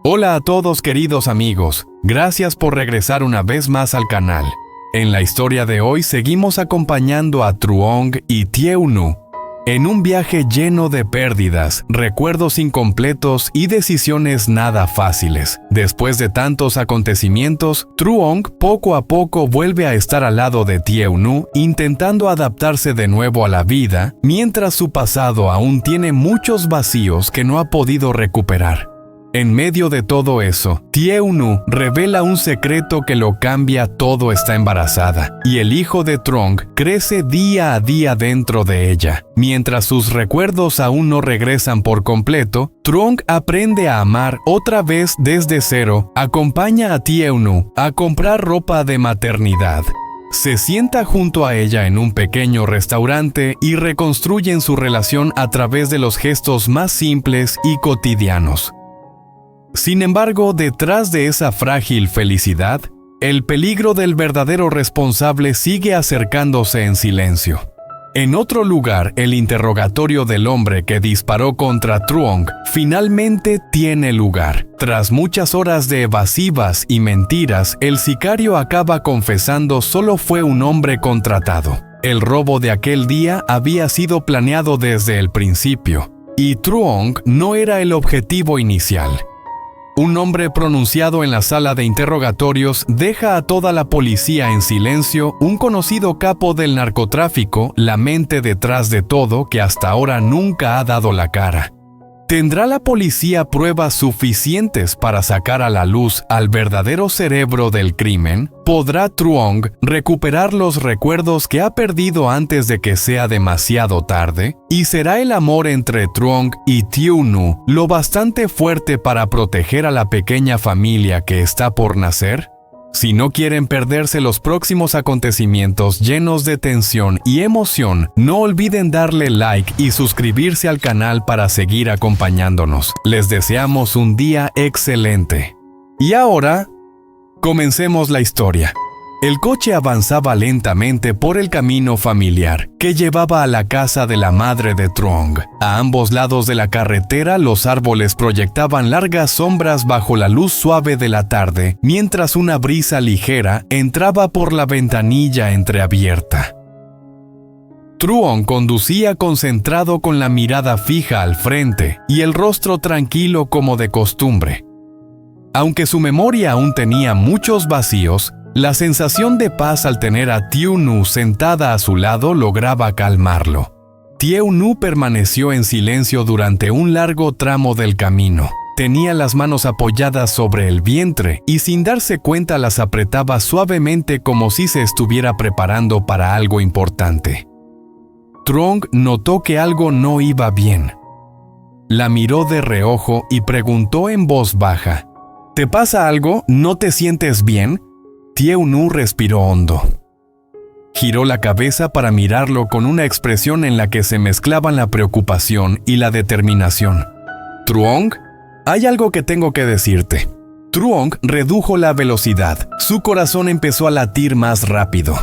Hola a todos queridos amigos, gracias por regresar una vez más al canal. En la historia de hoy seguimos acompañando a Truong y Tieu-nu en un viaje lleno de pérdidas, recuerdos incompletos y decisiones nada fáciles. Después de tantos acontecimientos, Truong poco a poco vuelve a estar al lado de Tieu-nu, intentando adaptarse de nuevo a la vida, mientras su pasado aún tiene muchos vacíos que no ha podido recuperar. En medio de todo eso, Tieu-nu revela un secreto que lo cambia todo: está embarazada, y el hijo de Truong crece día a día dentro de ella. Mientras sus recuerdos aún no regresan por completo, Truong aprende a amar otra vez desde cero, acompaña a Tieu-nu a comprar ropa de maternidad. Se sienta junto a ella en un pequeño restaurante y reconstruyen su relación a través de los gestos más simples y cotidianos. Sin embargo, detrás de esa frágil felicidad, el peligro del verdadero responsable sigue acercándose en silencio. En otro lugar, el interrogatorio del hombre que disparó contra Truong finalmente tiene lugar. Tras muchas horas de evasivas y mentiras, el sicario acaba confesando solo fue un hombre contratado. El robo de aquel día había sido planeado desde el principio, y Truong no era el objetivo inicial. Un nombre pronunciado en la sala de interrogatorios deja a toda la policía en silencio: un conocido capo del narcotráfico, la mente detrás de todo, que hasta ahora nunca ha dado la cara. ¿Tendrá la policía pruebas suficientes para sacar a la luz al verdadero cerebro del crimen? ¿Podrá Truong recuperar los recuerdos que ha perdido antes de que sea demasiado tarde? ¿Y será el amor entre Truong y Tieu-nu lo bastante fuerte para proteger a la pequeña familia que está por nacer? Si no quieren perderse los próximos acontecimientos llenos de tensión y emoción, no olviden darle like y suscribirse al canal para seguir acompañándonos. Les deseamos un día excelente. Y ahora, comencemos la historia. El coche avanzaba lentamente por el camino familiar que llevaba a la casa de la madre de Truong. A ambos lados de la carretera, los árboles proyectaban largas sombras bajo la luz suave de la tarde, mientras una brisa ligera entraba por la ventanilla entreabierta. Truong conducía concentrado, con la mirada fija al frente y el rostro tranquilo como de costumbre. Aunque su memoria aún tenía muchos vacíos, la sensación de paz al tener a Tieu-nu sentada a su lado lograba calmarlo. Tieu-nu permaneció en silencio durante un largo tramo del camino. Tenía las manos apoyadas sobre el vientre y, sin darse cuenta, las apretaba suavemente como si se estuviera preparando para algo importante. Truong notó que algo no iba bien. La miró de reojo y preguntó en voz baja: ¿Te pasa algo? ¿No te sientes bien? Tieu-nu respiró hondo. Giró la cabeza para mirarlo con una expresión en la que se mezclaban la preocupación y la determinación. «Truong, hay algo que tengo que decirte». Truong redujo la velocidad. Su corazón empezó a latir más rápido.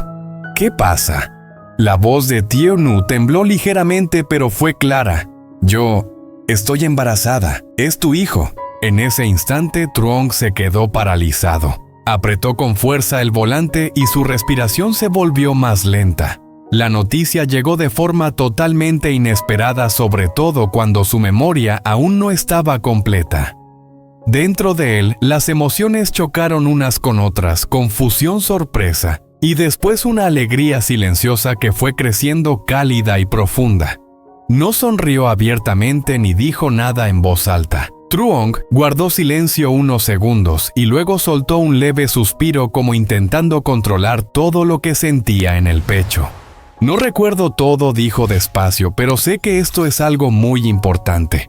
«¿Qué pasa?» La voz de Tieu-nu tembló ligeramente, pero fue clara. «Yo estoy embarazada. Es tu hijo». En ese instante, Truong se quedó paralizado. Apretó con fuerza el volante y su respiración se volvió más lenta. La noticia llegó de forma totalmente inesperada, sobre todo cuando su memoria aún no estaba completa. Dentro de él, las emociones chocaron unas con otras: confusión, sorpresa, y después una alegría silenciosa que fue creciendo, cálida y profunda. No sonrió abiertamente ni dijo nada en voz alta. Truong guardó silencio unos segundos y luego soltó un leve suspiro, como intentando controlar todo lo que sentía en el pecho. «No recuerdo todo», dijo despacio, «pero sé que esto es algo muy importante».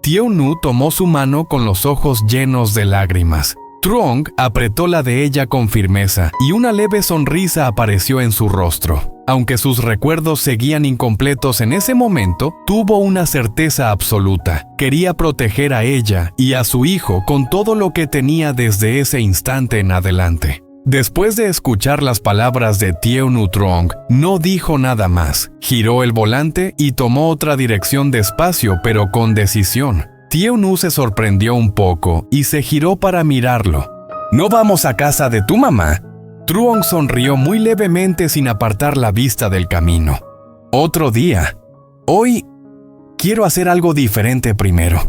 Tieu-nu tomó su mano con los ojos llenos de lágrimas. Truong apretó la de ella con firmeza y una leve sonrisa apareció en su rostro. Aunque sus recuerdos seguían incompletos en ese momento, tuvo una certeza absoluta: quería proteger a ella y a su hijo con todo lo que tenía desde ese instante en adelante. Después de escuchar las palabras de Tieu-nu, Truong no dijo nada más. Giró el volante y tomó otra dirección despacio pero con decisión. Tieu-nu se sorprendió un poco y se giró para mirarlo. ¿No vamos a casa de tu mamá? Truong sonrió muy levemente sin apartar la vista del camino. Otro día. Hoy quiero hacer algo diferente primero.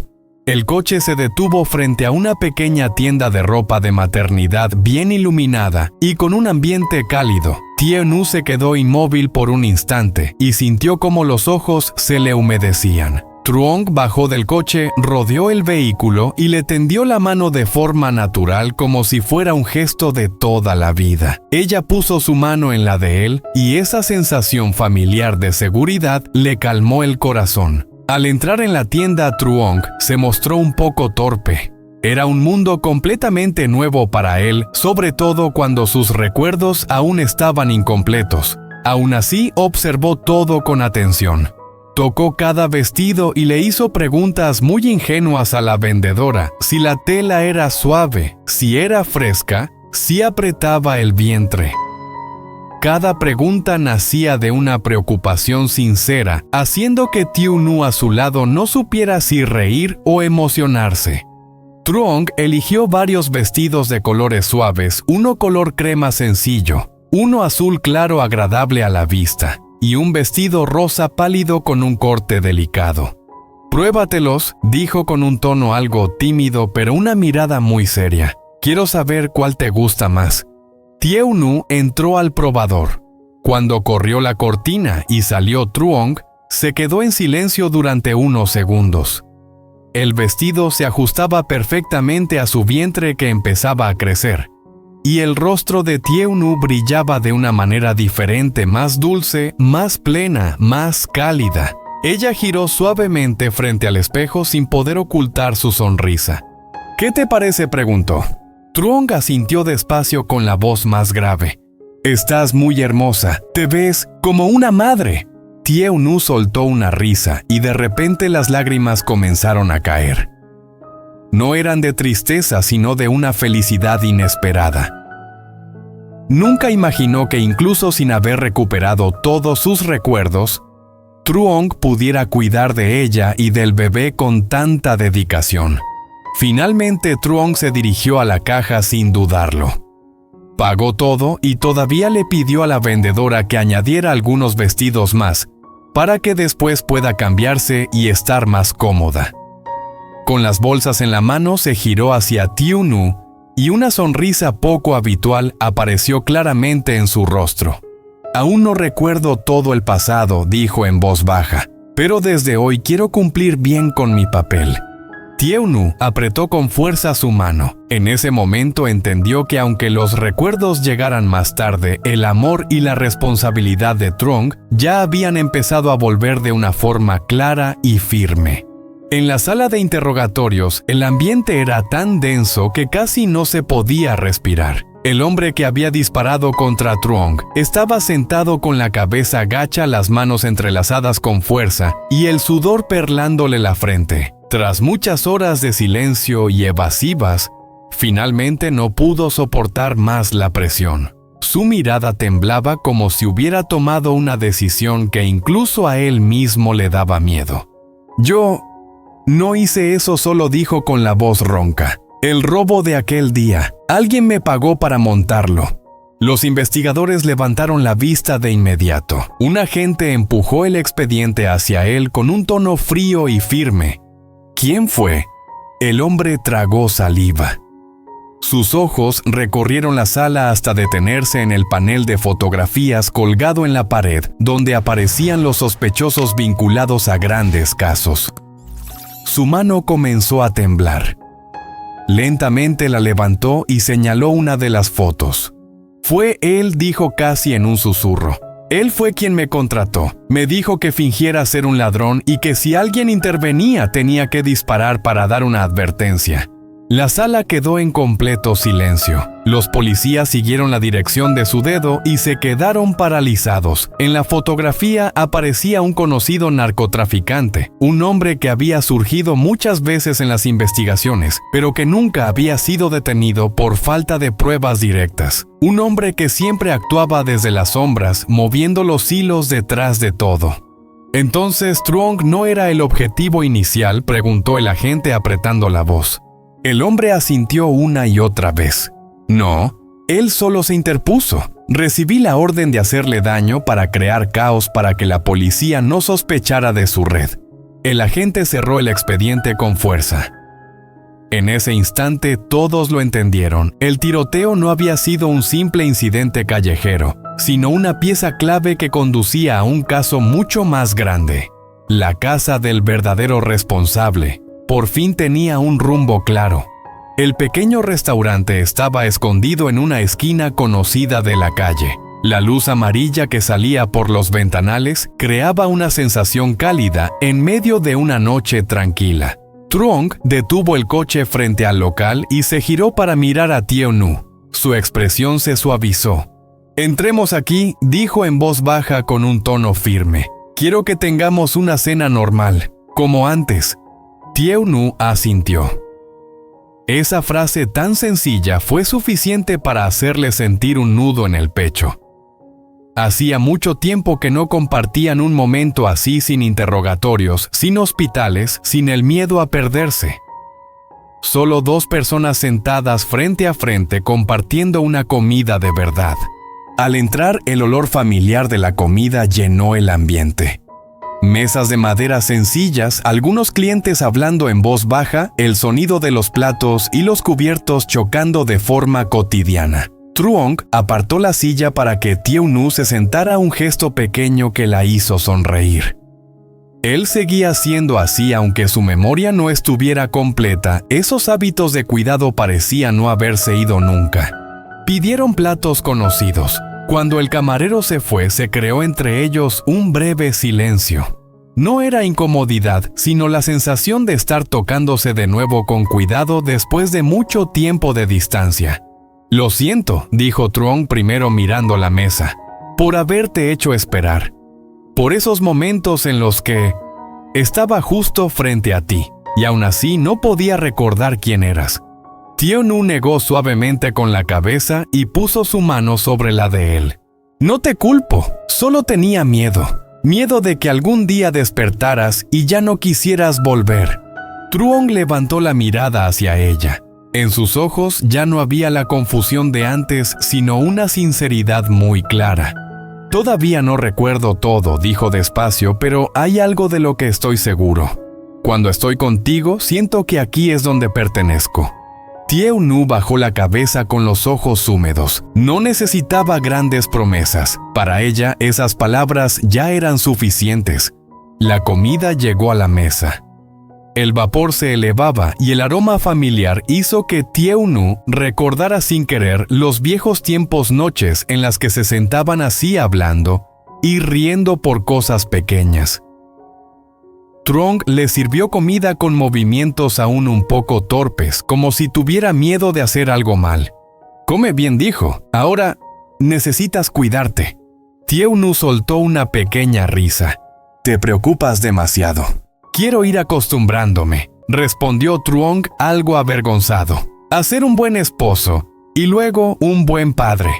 El coche se detuvo frente a una pequeña tienda de ropa de maternidad bien iluminada y con un ambiente cálido. Tieu-nu se quedó inmóvil por un instante y sintió como los ojos se le humedecían. Truong bajó del coche, rodeó el vehículo y le tendió la mano de forma natural como si fuera un gesto de toda la vida. Ella puso su mano en la de él y esa sensación familiar de seguridad le calmó el corazón. Al entrar en la tienda, Truong se mostró un poco torpe. Era un mundo completamente nuevo para él, sobre todo cuando sus recuerdos aún estaban incompletos. Aún así, observó todo con atención. Tocó cada vestido y le hizo preguntas muy ingenuas a la vendedora, si la tela era suave, si era fresca, si apretaba el vientre. Cada pregunta nacía de una preocupación sincera, haciendo que Tieu-nu a su lado no supiera si reír o emocionarse. Truong eligió varios vestidos de colores suaves, uno color crema sencillo, uno azul claro agradable a la vista, y un vestido rosa pálido con un corte delicado. «Pruébatelos», dijo con un tono algo tímido pero una mirada muy seria. «Quiero saber cuál te gusta más». Tieu-nu entró al probador. Cuando corrió la cortina y salió Truong, se quedó en silencio durante unos segundos. El vestido se ajustaba perfectamente a su vientre que empezaba a crecer, y el rostro de Tieu-nu brillaba de una manera diferente, más dulce, más plena, más cálida. Ella giró suavemente frente al espejo sin poder ocultar su sonrisa. «¿Qué te parece?», preguntó. Truong asintió despacio con la voz más grave. «Estás muy hermosa, te ves como una madre». Tieu-nu soltó una risa y de repente las lágrimas comenzaron a caer. No eran de tristeza, sino de una felicidad inesperada. Nunca imaginó que incluso sin haber recuperado todos sus recuerdos, Truong pudiera cuidar de ella y del bebé con tanta dedicación. Finalmente, Truong se dirigió a la caja sin dudarlo. Pagó todo y todavía le pidió a la vendedora que añadiera algunos vestidos más, para que después pueda cambiarse y estar más cómoda. Con las bolsas en la mano se giró hacia Tieu-nu y una sonrisa poco habitual apareció claramente en su rostro. «Aún no recuerdo todo el pasado», dijo en voz baja, «pero desde hoy quiero cumplir bien con mi papel». Tieu-nu apretó con fuerza su mano. En ese momento entendió que aunque los recuerdos llegaran más tarde, el amor y la responsabilidad de Truong ya habían empezado a volver de una forma clara y firme. En la sala de interrogatorios, el ambiente era tan denso que casi no se podía respirar. El hombre que había disparado contra Truong estaba sentado con la cabeza gacha, las manos entrelazadas con fuerza y el sudor perlándole la frente. Tras muchas horas de silencio y evasivas, finalmente no pudo soportar más la presión. Su mirada temblaba como si hubiera tomado una decisión que incluso a él mismo le daba miedo. «Yo no hice eso», solo dijo con la voz ronca. «El robo de aquel día. Alguien me pagó para montarlo». Los investigadores levantaron la vista de inmediato. Un agente empujó el expediente hacia él con un tono frío y firme. «¿Quién fue?». El hombre tragó saliva. Sus ojos recorrieron la sala hasta detenerse en el panel de fotografías colgado en la pared, donde aparecían los sospechosos vinculados a grandes casos. Su mano comenzó a temblar. Lentamente la levantó y señaló una de las fotos. «Fue él», dijo casi en un susurro. «Él fue quien me contrató. Me dijo que fingiera ser un ladrón y que si alguien intervenía tenía que disparar para dar una advertencia». La sala quedó en completo silencio. Los policías siguieron la dirección de su dedo y se quedaron paralizados. En la fotografía aparecía un conocido narcotraficante, un hombre que había surgido muchas veces en las investigaciones, pero que nunca había sido detenido por falta de pruebas directas. Un hombre que siempre actuaba desde las sombras, moviendo los hilos detrás de todo. Entonces, Truong no era el objetivo inicial, preguntó el agente apretando la voz. El hombre asintió una y otra vez. No, él solo se interpuso. Recibí la orden de hacerle daño para crear caos para que la policía no sospechara de su red. El agente cerró el expediente con fuerza. En ese instante todos lo entendieron. El tiroteo no había sido un simple incidente callejero, sino una pieza clave que conducía a un caso mucho más grande. La casa del verdadero responsable por fin tenía un rumbo claro. El pequeño restaurante estaba escondido en una esquina conocida de la calle. La luz amarilla que salía por los ventanales creaba una sensación cálida en medio de una noche tranquila. Truong detuvo el coche frente al local y se giró para mirar a Tieu-nu. Su expresión se suavizó. «Entremos aquí», dijo en voz baja con un tono firme. «Quiero que tengamos una cena normal, como antes». Tieu-nu asintió. Esa frase tan sencilla fue suficiente para hacerle sentir un nudo en el pecho. Hacía mucho tiempo que no compartían un momento así sin interrogatorios, sin hospitales, sin el miedo a perderse. Solo dos personas sentadas frente a frente compartiendo una comida de verdad. Al entrar, el olor familiar de la comida llenó el ambiente. Mesas de madera sencillas, algunos clientes hablando en voz baja, el sonido de los platos y los cubiertos chocando de forma cotidiana. Truong apartó la silla para que Tieu-nu se sentara, un gesto pequeño que la hizo sonreír. Él seguía siendo así aunque su memoria no estuviera completa, esos hábitos de cuidado parecían no haberse ido nunca. Pidieron platos conocidos. Cuando el camarero se fue, se creó entre ellos un breve silencio. No era incomodidad, sino la sensación de estar tocándose de nuevo con cuidado después de mucho tiempo de distancia. «Lo siento», dijo Truong primero mirando la mesa, «por haberte hecho esperar. Por esos momentos en los que estaba justo frente a ti, y aún así no podía recordar quién eras». Tieu-nu negó suavemente con la cabeza y puso su mano sobre la de él. «No te culpo, solo tenía miedo. Miedo de que algún día despertaras y ya no quisieras volver». Truong levantó la mirada hacia ella. En sus ojos ya no había la confusión de antes, sino una sinceridad muy clara. «Todavía no recuerdo todo», dijo despacio, «pero hay algo de lo que estoy seguro. Cuando estoy contigo, siento que aquí es donde pertenezco». Tieu-nu bajó la cabeza con los ojos húmedos. No necesitaba grandes promesas. Para ella, esas palabras ya eran suficientes. La comida llegó a la mesa. El vapor se elevaba y el aroma familiar hizo que Tieu-nu recordara sin querer los viejos tiempos, noches en las que se sentaban así hablando y riendo por cosas pequeñas. Truong le sirvió comida con movimientos aún un poco torpes, como si tuviera miedo de hacer algo mal. «Come bien», dijo. «Ahora necesitas cuidarte». Tieu-nu soltó una pequeña risa. «Te preocupas demasiado». «Quiero ir acostumbrándome», respondió Truong algo avergonzado. «A ser un buen esposo y luego un buen padre».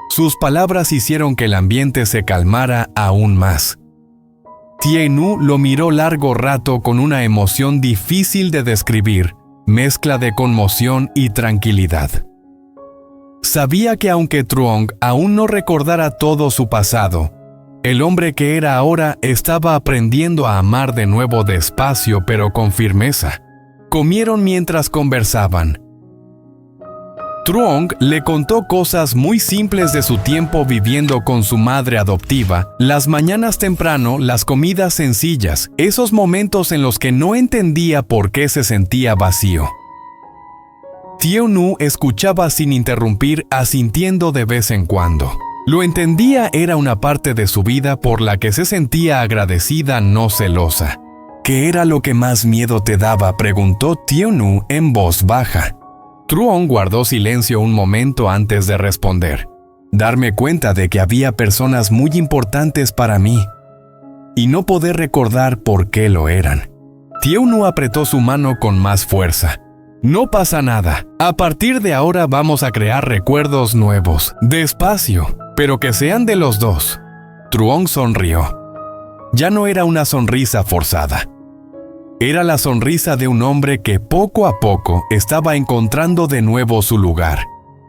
Sus palabras hicieron que el ambiente se calmara aún más. Tieu-nu lo miró largo rato con una emoción difícil de describir, mezcla de conmoción y tranquilidad. Sabía que aunque Truong aún no recordara todo su pasado, el hombre que era ahora estaba aprendiendo a amar de nuevo despacio pero con firmeza. Comieron mientras conversaban. Truong le contó cosas muy simples de su tiempo viviendo con su madre adoptiva, las mañanas temprano, las comidas sencillas, esos momentos en los que no entendía por qué se sentía vacío. Tieu-nu escuchaba sin interrumpir, asintiendo de vez en cuando. Lo entendía, era una parte de su vida por la que se sentía agradecida, no celosa. «¿Qué era lo que más miedo te daba?», preguntó Tieu-nu en voz baja. Truong guardó silencio un momento antes de responder. «Darme cuenta de que había personas muy importantes para mí y no poder recordar por qué lo eran». Tieu-nu apretó su mano con más fuerza. «No pasa nada. A partir de ahora vamos a crear recuerdos nuevos, despacio, pero que sean de los dos». Truong sonrió. ya no era una sonrisa forzada. Era la sonrisa de un hombre que poco a poco estaba encontrando de nuevo su lugar.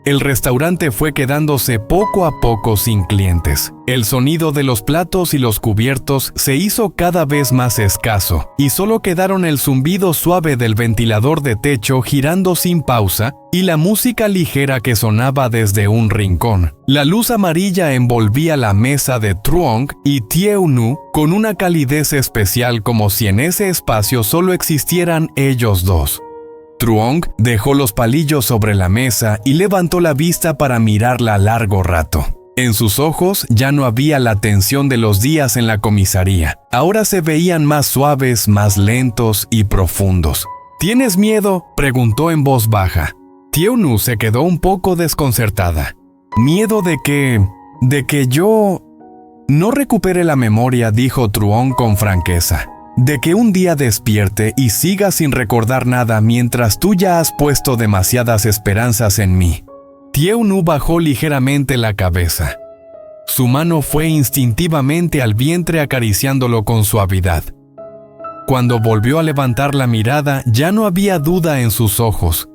El restaurante fue quedándose poco a poco sin clientes. El sonido de los platos y los cubiertos se hizo cada vez más escaso, y solo quedaron el zumbido suave del ventilador de techo girando sin pausa y la música ligera que sonaba desde un rincón. La luz amarilla envolvía la mesa de Truong y Tieu-nu con una calidez especial, como si en ese espacio solo existieran ellos dos. Truong dejó los palillos sobre la mesa y levantó la vista para mirarla largo rato. En sus ojos ya no había la tensión de los días en la comisaría. Ahora se veían más suaves, más lentos y profundos. ¿Tienes miedo?, preguntó en voz baja. Tieu-nu se quedó un poco desconcertada. ¿Miedo de que yo no recupere la memoria?, dijo Truong con franqueza. ¿De que un día despierte y siga sin recordar nada mientras tú ya has puesto demasiadas esperanzas en mí? Tieu-nu bajó ligeramente la cabeza. Su mano fue instintivamente al vientre acariciándolo con suavidad. Cuando volvió a levantar la mirada, ya no había duda en sus ojos.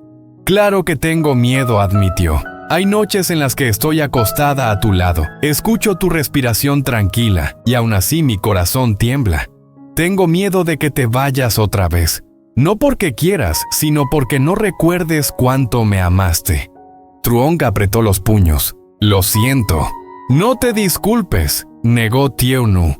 Claro que tengo miedo, admitió. Hay noches en las que estoy acostada a tu lado, escucho tu respiración tranquila y aún así mi corazón tiembla. Tengo miedo de que te vayas otra vez. No porque quieras, sino porque no recuerdes cuánto me amaste. Truong apretó los puños. Lo siento. No te disculpes, negó Tieu-nu.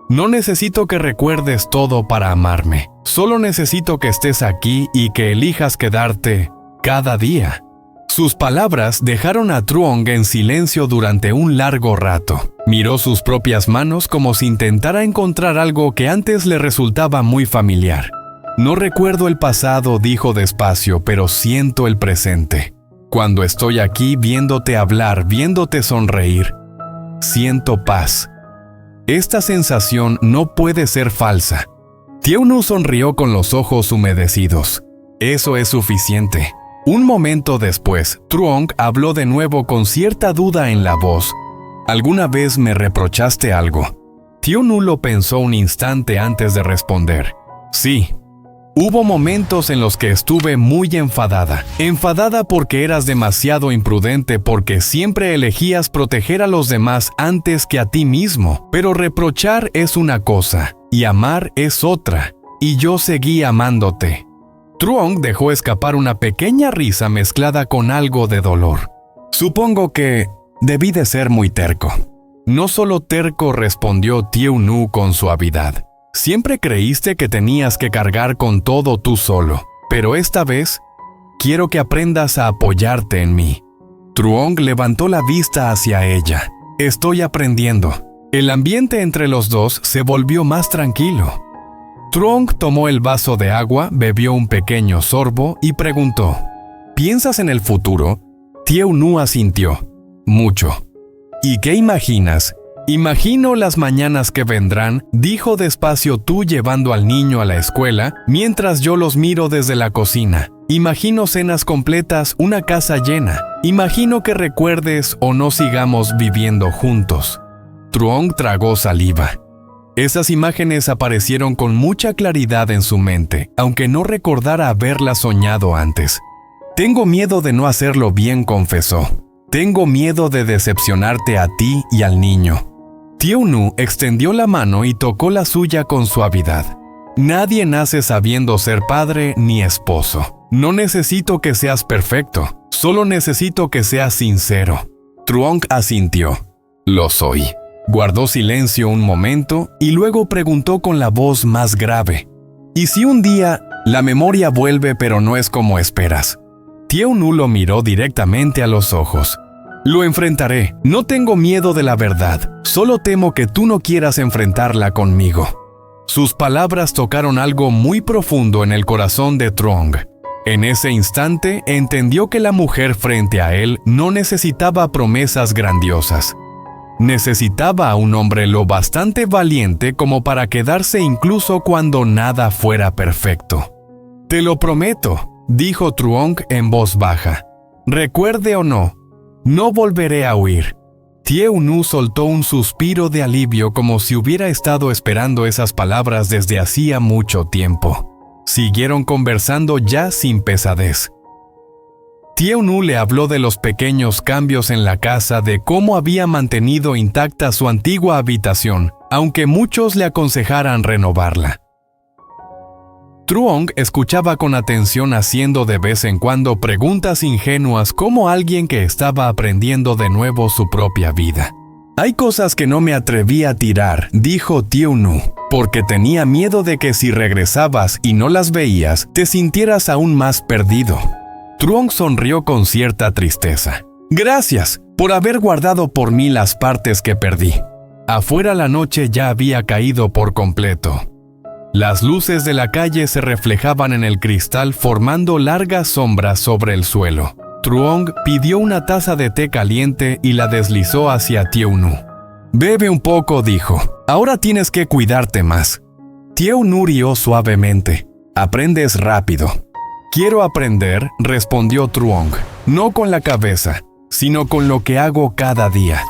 No necesito que recuerdes todo para amarme. Solo necesito que estés aquí y que elijas quedarte cada día. Sus palabras dejaron a Truong en silencio durante un largo rato. Miró sus propias manos como si intentara encontrar algo que antes le resultaba muy familiar. No recuerdo el pasado, dijo despacio, pero siento el presente. Cuando estoy aquí viéndote hablar, viéndote sonreír, siento paz. Esta sensación no puede ser falsa. Tieu-nu sonrió con los ojos humedecidos. Eso es suficiente. Un momento después, Truong habló de nuevo con cierta duda en la voz. ¿Alguna vez me reprochaste algo? Tieu-nu lo pensó un instante antes de responder. Sí. Hubo momentos en los que estuve muy enfadada. Enfadada porque eras demasiado imprudente, porque siempre elegías proteger a los demás antes que a ti mismo. Pero reprochar es una cosa, y amar es otra. Y yo seguí amándote. Truong dejó escapar una pequeña risa mezclada con algo de dolor. Supongo que debí de ser muy terco. No solo terco, respondió Tieu-nu con suavidad. Siempre creíste que tenías que cargar con todo tú solo, pero esta vez quiero que aprendas a apoyarte en mí. Truong levantó la vista hacia ella. Estoy aprendiendo. El ambiente entre los dos se volvió más tranquilo. Truong tomó el vaso de agua, bebió un pequeño sorbo y preguntó: ¿Piensas en el futuro? Tieu-nu asintió. Mucho. ¿Y qué imaginas? Imagino las mañanas que vendrán, dijo despacio, tú llevando al niño a la escuela, mientras yo los miro desde la cocina. Imagino cenas completas, una casa llena. Imagino que recuerdes o no sigamos viviendo juntos. Truong tragó saliva. Esas imágenes aparecieron con mucha claridad en su mente, aunque no recordara haberlas soñado antes. Tengo miedo de no hacerlo bien, confesó. Tengo miedo de decepcionarte a ti y al niño. Tieu-nu extendió la mano y tocó la suya con suavidad. Nadie nace sabiendo ser padre ni esposo. No necesito que seas perfecto, solo necesito que seas sincero. Truong asintió. Lo soy. Guardó silencio un momento y luego preguntó con la voz más grave: ¿y si un día la memoria vuelve pero no es como esperas? Tieu-nu lo miró directamente a los ojos. Lo enfrentaré. No tengo miedo de la verdad. Solo temo que tú no quieras enfrentarla conmigo. Sus palabras tocaron algo muy profundo en el corazón de Truong. En ese instante entendió que la mujer frente a él no necesitaba promesas grandiosas. Necesitaba a un hombre lo bastante valiente como para quedarse incluso cuando nada fuera perfecto. Te lo prometo, dijo Truong en voz baja. Recuerde o no, no volveré a huir. Tieu-nu soltó un suspiro de alivio como si hubiera estado esperando esas palabras desde hacía mucho tiempo. Siguieron conversando ya sin pesadez. Tieu-nu le habló de los pequeños cambios en la casa, de cómo había mantenido intacta su antigua habitación, aunque muchos le aconsejaran renovarla. Truong escuchaba con atención, haciendo de vez en cuando preguntas ingenuas como alguien que estaba aprendiendo de nuevo su propia vida. «Hay cosas que no me atreví a tirar», dijo Tieu-nu, «porque tenía miedo de que si regresabas y no las veías, te sintieras aún más perdido». Truong sonrió con cierta tristeza. «Gracias por haber guardado por mí las partes que perdí». Afuera la noche ya había caído por completo. Las luces de la calle se reflejaban en el cristal, formando largas sombras sobre el suelo. Truong pidió una taza de té caliente y la deslizó hacia Tieu-nu. «Bebe un poco», dijo. «Ahora tienes que cuidarte más». Tieu-nu rió suavemente. «Aprendes rápido». «Quiero aprender», respondió Truong, «no con la cabeza, sino con lo que hago cada día».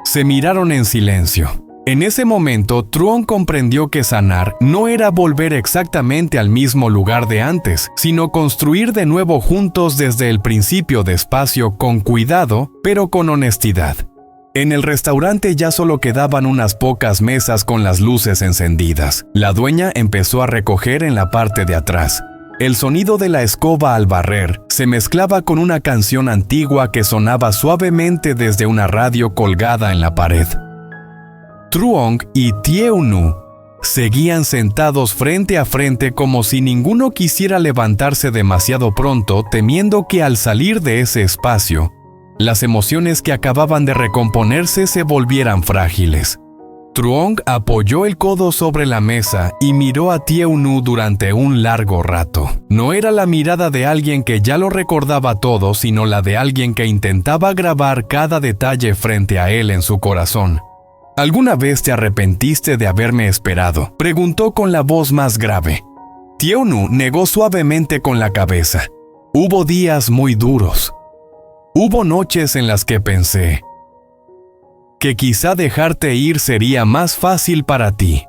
Se miraron en silencio. En ese momento, Truong comprendió que sanar no era volver exactamente al mismo lugar de antes, sino construir de nuevo juntos desde el principio, despacio, con cuidado, pero con honestidad. En el restaurante ya solo quedaban unas pocas mesas con las luces encendidas. La dueña empezó a recoger en la parte de atrás. El sonido de la escoba al barrer se mezclaba con una canción antigua que sonaba suavemente desde una radio colgada en la pared. Truong y Tieu-nu seguían sentados frente a frente como si ninguno quisiera levantarse demasiado pronto, temiendo que al salir de ese espacio, las emociones que acababan de recomponerse se volvieran frágiles. Truong apoyó el codo sobre la mesa y miró a Tieu-nu durante un largo rato. No era la mirada de alguien que ya lo recordaba todo, sino la de alguien que intentaba grabar cada detalle frente a él en su corazón. «¿Alguna vez te arrepentiste de haberme esperado?», preguntó con la voz más grave. Tieu-nu negó suavemente con la cabeza. «Hubo días muy duros. Hubo noches en las que pensé que quizá dejarte ir sería más fácil para ti.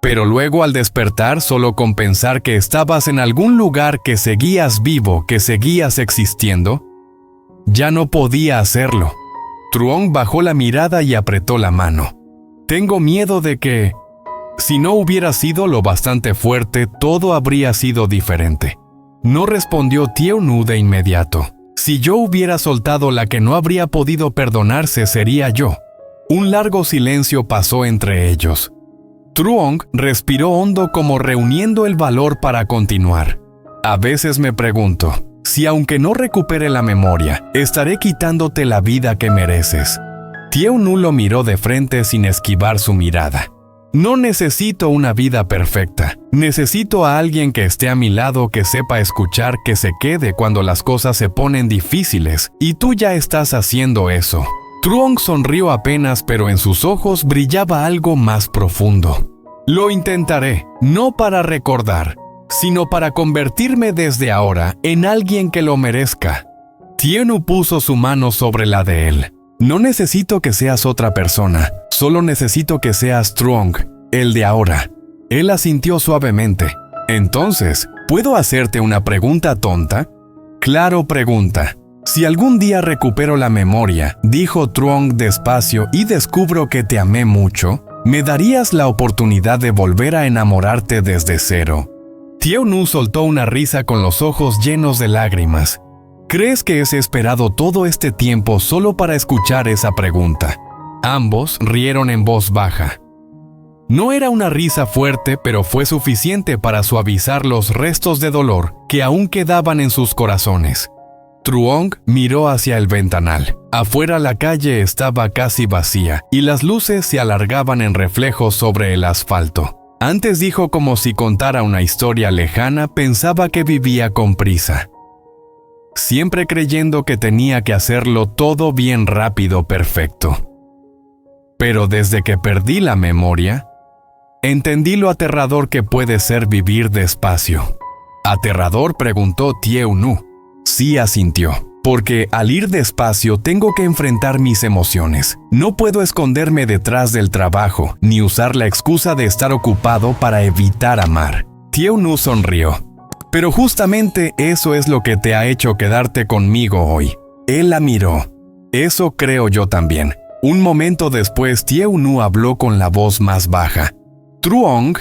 Pero luego al despertar, solo con pensar que estabas en algún lugar, que seguías vivo, que seguías existiendo, ya no podía hacerlo». Truong bajó la mirada y apretó la mano. «Tengo miedo de que, si no hubiera sido lo bastante fuerte, todo habría sido diferente». No respondió Tieu-nu de inmediato. «Si yo hubiera soltado, la que no habría podido perdonarse sería yo». Un largo silencio pasó entre ellos. Truong respiró hondo, como reuniendo el valor para continuar. «A veces me pregunto si, aunque no recupere la memoria, estaré quitándote la vida que mereces». Tieu-nu lo miró de frente sin esquivar su mirada. «No necesito una vida perfecta. Necesito a alguien que esté a mi lado, que sepa escuchar, que se quede cuando las cosas se ponen difíciles, y tú ya estás haciendo eso». Truong sonrió apenas, pero en sus ojos brillaba algo más profundo. «Lo intentaré, no para recordar, sino para convertirme desde ahora en alguien que lo merezca». Tieu-nu puso su mano sobre la de él. «No necesito que seas otra persona, solo necesito que seas Truong, el de ahora». Él asintió suavemente. «Entonces, ¿puedo hacerte una pregunta tonta?». «Claro, pregunta». «Si algún día recupero la memoria», dijo Truong despacio, «y descubro que te amé mucho, ¿me darías la oportunidad de volver a enamorarte desde cero?». Tieu-nu soltó una risa con los ojos llenos de lágrimas. «¿Crees que he esperado todo este tiempo solo para escuchar esa pregunta?». Ambos rieron en voz baja. No era una risa fuerte, pero fue suficiente para suavizar los restos de dolor que aún quedaban en sus corazones. Truong miró hacia el ventanal. Afuera la calle estaba casi vacía y las luces se alargaban en reflejos sobre el asfalto. Antes dijo, como si contara una historia lejana, pensaba que vivía con prisa, siempre creyendo que tenía que hacerlo todo bien rápido, perfecto. Pero desde que perdí la memoria, entendí lo aterrador que puede ser vivir despacio. «¿Aterrador?», preguntó Tieu-nu. Sí, asintió. porque al ir despacio tengo que enfrentar mis emociones. No puedo esconderme detrás del trabajo, ni usar la excusa de estar ocupado para evitar amar. Tieu-nu sonrió. Pero justamente eso es lo que te ha hecho quedarte conmigo hoy. Él la miró. Eso creo yo también. Un momento después, Tieu-nu habló con la voz más baja. Truong,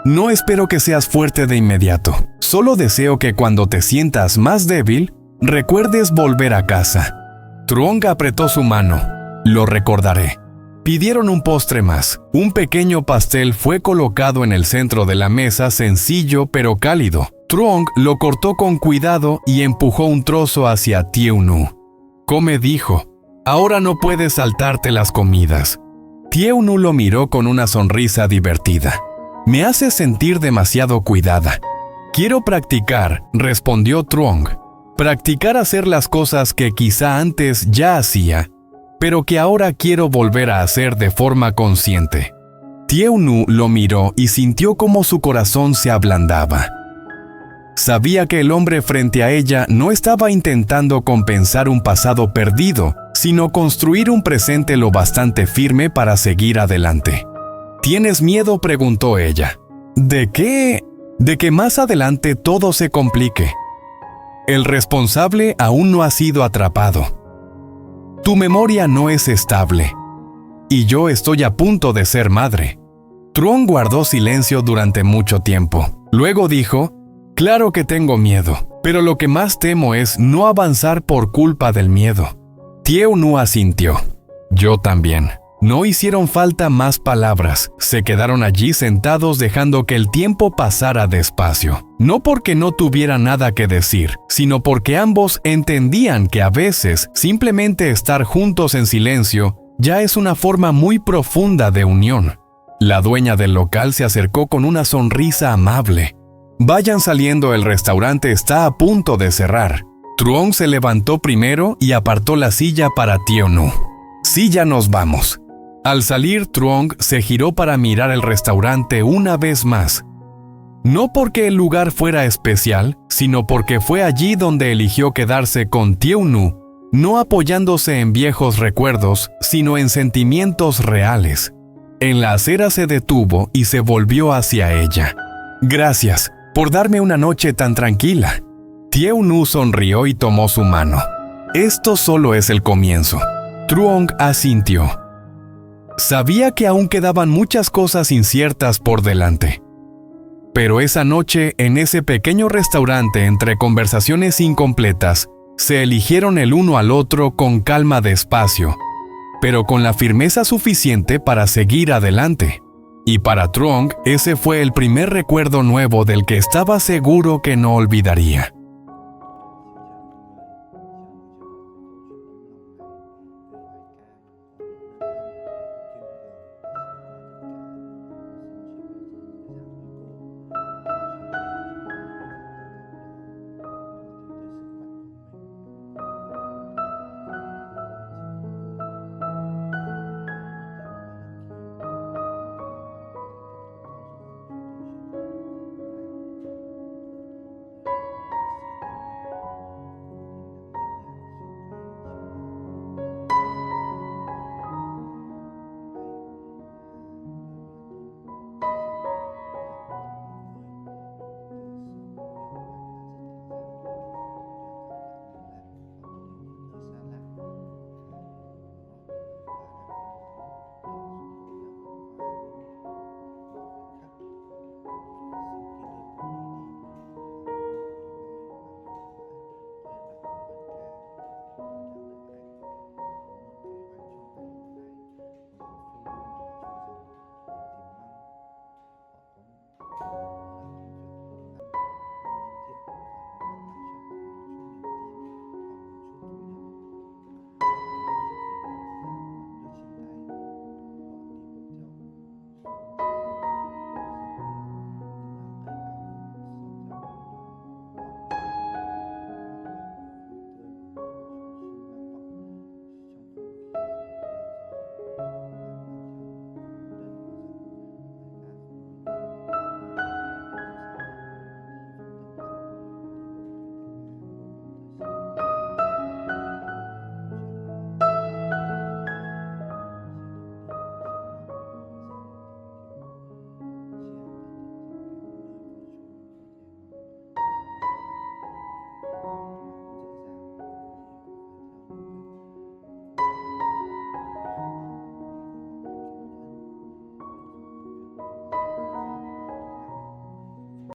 no espero que seas fuerte de inmediato. Solo deseo que cuando te sientas más débil, recuerdes volver a casa. Truong apretó su mano. Lo recordaré. Pidieron un postre más. Un pequeño pastel fue colocado en el centro de la mesa, sencillo pero cálido. Truong lo cortó con cuidado y empujó un trozo hacia Tieu-nu. Come, dijo. Ahora no puedes saltarte las comidas. Tieu-nu lo miró con una sonrisa divertida. Me hace sentir demasiado cuidada. Quiero practicar, respondió Truong. Practicar hacer las cosas que quizá antes ya hacía, pero que ahora quiero volver a hacer de forma consciente. Tieu-nu lo miró y sintió cómo su corazón se ablandaba. Sabía que el hombre frente a ella no estaba intentando compensar un pasado perdido, sino construir un presente lo bastante firme para seguir adelante. ¿Tienes miedo?, preguntó ella. ¿De qué? De que más adelante todo se complique. El responsable aún no ha sido atrapado. Tu memoria no es estable. Y yo estoy a punto de ser madre. Truong guardó silencio durante mucho tiempo. Luego dijo, claro que tengo miedo, pero lo que más temo es no avanzar por culpa del miedo. Tieu-nu asintió. Yo también. No hicieron falta más palabras. Se quedaron allí sentados dejando que el tiempo pasara despacio. No porque no tuviera nada que decir, sino porque ambos entendían que a veces simplemente estar juntos en silencio ya es una forma muy profunda de unión. La dueña del local se acercó con una sonrisa amable. Vayan saliendo, el restaurante está a punto de cerrar. Truong se levantó primero y apartó la silla para Tieu-nu. Sí, ya nos vamos. Al salir, Truong se giró para mirar el restaurante una vez más. No porque el lugar fuera especial, sino porque fue allí donde eligió quedarse con Tieu-nu, no apoyándose en viejos recuerdos, sino en sentimientos reales. En la acera se detuvo y se volvió hacia ella. Gracias por darme una noche tan tranquila. Tieu-nu sonrió y tomó su mano. Esto solo es el comienzo. Truong asintió. Sabía que aún quedaban muchas cosas inciertas por delante. Pero esa noche, en ese pequeño restaurante entre conversaciones incompletas, se eligieron el uno al otro con calma despacio, pero con la firmeza suficiente para seguir adelante. Y para Truong, ese fue el primer recuerdo nuevo del que estaba seguro que no olvidaría.